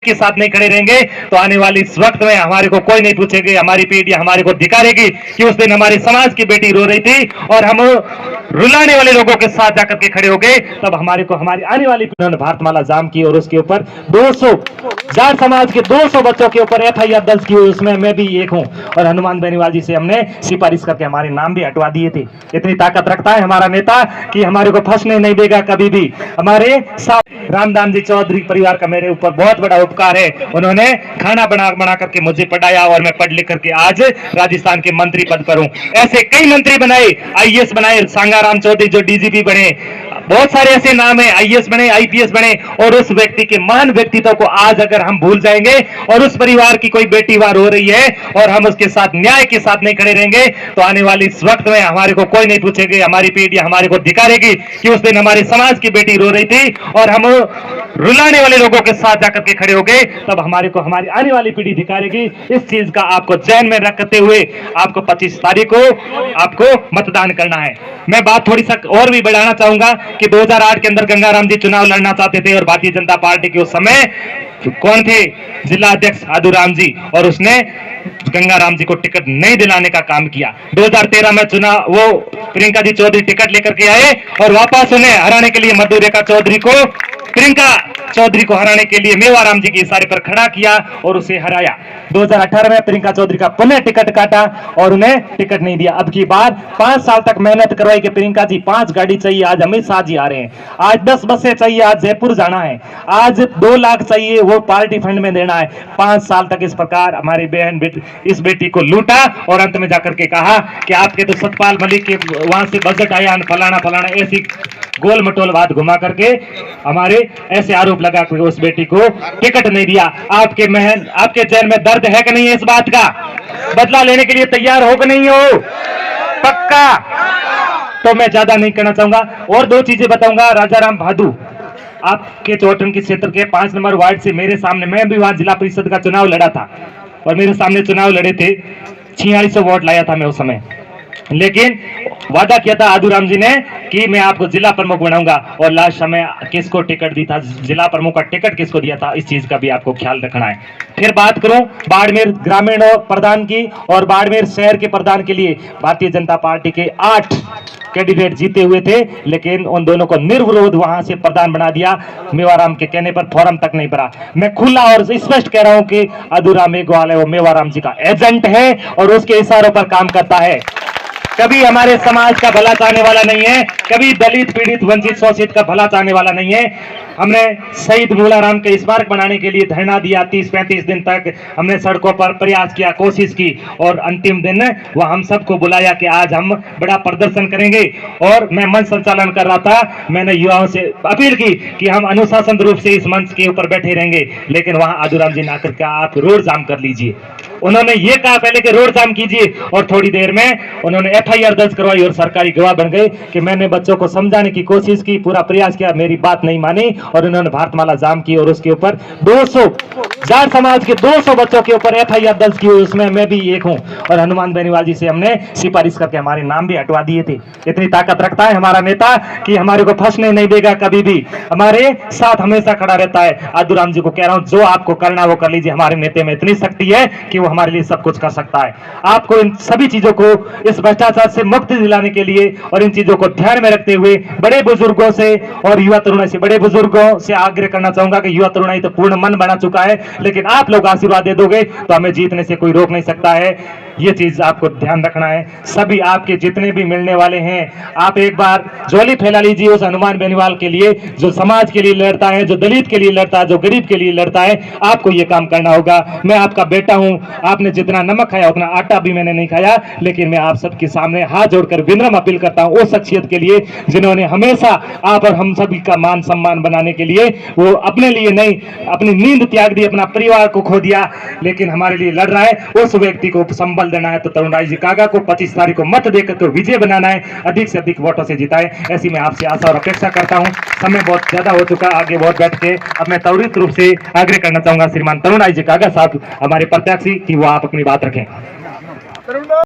के साथ नहीं खड़े रहेंगे तो आने वाले इस वक्त में हमारे को कोई नहीं पूछेगी, हमारी पीढ़ी हमारे को धिकारेगी कि उस दिन हमारे समाज की बेटी रो रही थी और हम रुलाने वाले लोगों के साथ जाकर के खड़े हो गए। तब हमारे को हमारी आने वाली पीढ़ी ने भारतमाला जाम की और उसके ऊपर 200 जाट समाज के 200 बच्चों के ऊपर एफआईआर दर्ज की हुई, उसमें मैं भी एक हूं। और हनुमान बेनीवाल जी से हमने सिफारिश करके हमारे नाम भी हटवा दिए थे। इतनी ताकत रखता है हमारा नेता कि हमारे को फंसने नहीं देगा कभी भी। हमारे रामदान जी चौधरी परिवार का मेरे ऊपर बहुत बड़ा उपकार है। उन्होंने खाना बना करके मुझे पढ़ाया और मैं पढ़ लिख करके आज राजस्थान के मंत्री पद पर हूं। ऐसे कई मंत्री बनाए, आईएएस बनाए, सांगाराम चौधरी जो डीजीपी बने, बहुत सारे ऐसे नाम है, आईएएस बने, आईपीएस बने। और उस व्यक्ति के महान व्यक्तित्व को आज अगर हम भूल जाएंगे और उस परिवार की कोई बेटी वार हो रही है और हम उसके साथ न्याय के साथ नहीं खड़े रहेंगे तो आने वाले इस वक्त में हमारे को कोई नहीं पूछेगी, हमारी पीढ़ी हमारे को धिकारेगी कि उस दिन हमारे समाज की बेटी रो रही थी और हम रुलाने वाले लोगों के साथ जाकर के खड़े हो गए। तब हमारे को हमारी आने वाली पीढ़ी धिकारेगी। इस चीज का आपको ध्यान में रखते हुए आपको 25 तारीख को आपको मतदान करना है। मैं बात थोड़ी सा और भी बढ़ाना चाहूंगा कि 2008 के अंदर गंगाराम जी चुनाव लड़ना चाहते थे और भारतीय जनता पार्टी के उस समय कौन थे, जिला अध्यक्ष आदूराम जी, और उसने गंगाराम जी को टिकट नहीं दिलाने का काम किया। 2013 में चुनाव वो प्रियंका जी चौधरी टिकट लेकर के आए और वापस उन्हें हराने के लिए मधु रेखा चौधरी को, प्रियंका चौधरी को हराने के लिए मेवाराम जी के इशारे पर खड़ा किया और उसे हराया। 2018 में प्रियंका चौधरी का पुनः टिकट काटा और उन्हें टिकट नहीं दिया। अब की बार 5 साल तक मेहनत करवाई कि प्रियंका जी 5 गाड़ी चाहिए, आज अमित शाह जी आ रहे हैं। आज 10 बसें चाहिए, आज जयपुर जाना है। आज 2 लाख चाहिए, वो पार्टी फंड में देना है। 5 साल तक इस प्रकार हमारी बहन इस बेटी को लूटा और अंत में जाकर के कहा कि आपके तो सतपाल मलिक के वहां से बजट आया, फलाना फलाना, ऐसी गोल मटोल बात घुमा करके हमारे ऐसे आरोप लगा कि उस बेटी को टिकट नहीं दिया। आपके जेल में दर्द है कि नहीं है इस बात का? बदला लेने के लिए तैयार हो कि नहीं हो? पक्का? तो मैं ज्यादा नहीं कहना चाहूंगा और 2 चीजें बताऊंगा। राजाराम भादू आपके चौटन के क्षेत्र के 5 नंबर वार्ड से मेरे सामने, मैं भी वहां जिला परिषद का चुनाव लड़ा था और मेरे सामने चुनाव लड़े थे, 4600 वोट लाया था मैं उस समय। लेकिन वादा किया था आदूराम जी ने कि मैं आपको जिला प्रमुख बनाऊंगा और लास्ट समय किसको टिकट दी था, जिला प्रमुख का टिकट किसको दिया था, इस चीज का भी आपको ख्याल रखना है। फिर बात करूं बाड़मेर ग्रामीण प्रधान की और बाड़मेर शहर के प्रधान के लिए भारतीय जनता पार्टी के 8 कैंडिडेट जीते हुए थे, लेकिन उन दोनों को निर्विरोध वहां से प्रधान बना दिया। मेवाराम के कहने पर फॉर्म तक नहीं भरा। मैं खुला और स्पष्ट कह रहा हूं कि आदूराम मेघवाल है वो मेवाराम जी का एजेंट है और उसके इशारों पर काम करता है। कभी हमारे समाज का भला चाहने वाला नहीं है, कभी दलित पीड़ित वंचित शोषित का भला चाहने वाला नहीं है। हमने शहीद मूलाराम के स्मारक बनाने के लिए धरना दिया, 30-35 दिन तक हमने सड़कों पर प्रयास किया, कोशिश की और अंतिम दिन वह हम सबको बुलाया कि आज हम बड़ा प्रदर्शन करेंगे। और मैं मंच संचालन कर रहा था, मैंने युवाओं से अपील की कि हम अनुशासन रूप से इस मंच के ऊपर बैठे रहेंगे, लेकिन वहां आदूराम जी ने आकर के आप रोड जाम कर लीजिए। उन्होंने ये कहा पहले कि रोड जाम कीजिए और थोड़ी देर में उन्होंने एफआईआर दर्ज करवाई और सरकारी गवाह बन गए कि मैंने बच्चों को समझाने की कोशिश की, पूरा प्रयास किया, मेरी बात नहीं मानी और उन्होंने भारतमाला जाम की और उसके ऊपर 200 जाट समाज के 200 बच्चों के ऊपर एफआईआर दर्ज की हुई, उसमें मैं भी एक हूं। और हनुमान बेनीवाल जी से हमने सिफारिश करके हमारे नाम भी हटवा दिए थे। इतनी ताकत रखता है हमारा नेता कि हमारे को फंसने नहीं देगा कभी भी, हमारे साथ हमेशा खड़ा रहता है। आदूराम जी को कह रहा हूं, जो आपको करना वो कर लीजिए। हमारे नेता में इतनी शक्ति है कि वो हमारे लिए सब कुछ कर सकता है। आपको इन सभी चीजों को, इस भ्रष्टाचार से मुक्ति दिलाने के लिए और इन चीजों को ध्यान में रखते हुए बड़े बुजुर्गों से और युवा तरुणाई से, बड़े बुजुर्गों से आग्रह करना चाहूंगा कि युवा तरुणाई तो पूर्ण मन बना चुका है, लेकिन आप लोग आशीर्वाद दे दोगे तो हमें जीतने से कोई रोक नहीं सकता है। ये चीज आपको ध्यान रखना है। सभी आपके जितने भी मिलने वाले हैं, आप एक बार झोली फैला लीजिए उस हनुमान बेनीवाल के लिए जो समाज के लिए लड़ता है, जो दलित के लिए लड़ता है, जो गरीब के लिए लड़ता है। आपको ये काम करना होगा। मैं आपका बेटा हूं, आपने जितना नमक खाया उतना आटा भी मैंने नहीं खाया, लेकिन मैं आप सबके सामने हाथ जोड़कर विनम्र अपील करता हूं उस शख्सियत के लिए जिन्होंने हमेशा आप और हम सभी का मान सम्मान बनाने के लिए वो अपने लिए नहीं, अपनी नींद त्याग दी, अपना परिवार को खो दिया, लेकिन हमारे लिए लड़ रहा है। उस व्यक्ति को संबल देना है तो तरुणराज जी कागा को 25 तारीख को मत देकर के विजय बनाना है, अधिक से अधिक वोटों से जिताए, ऐसी मैं आपसे आशा और अपेक्षा करता हूं। समय बहुत ज्यादा हो चुका, आगे बहुत बैठ के अब मैं त्वरित रूप से आग्रह करना चाहूंगा श्रीमान तरुणराज जी कागा साहब हमारे प्रत्याशी की वो आप अपनी बात रखें।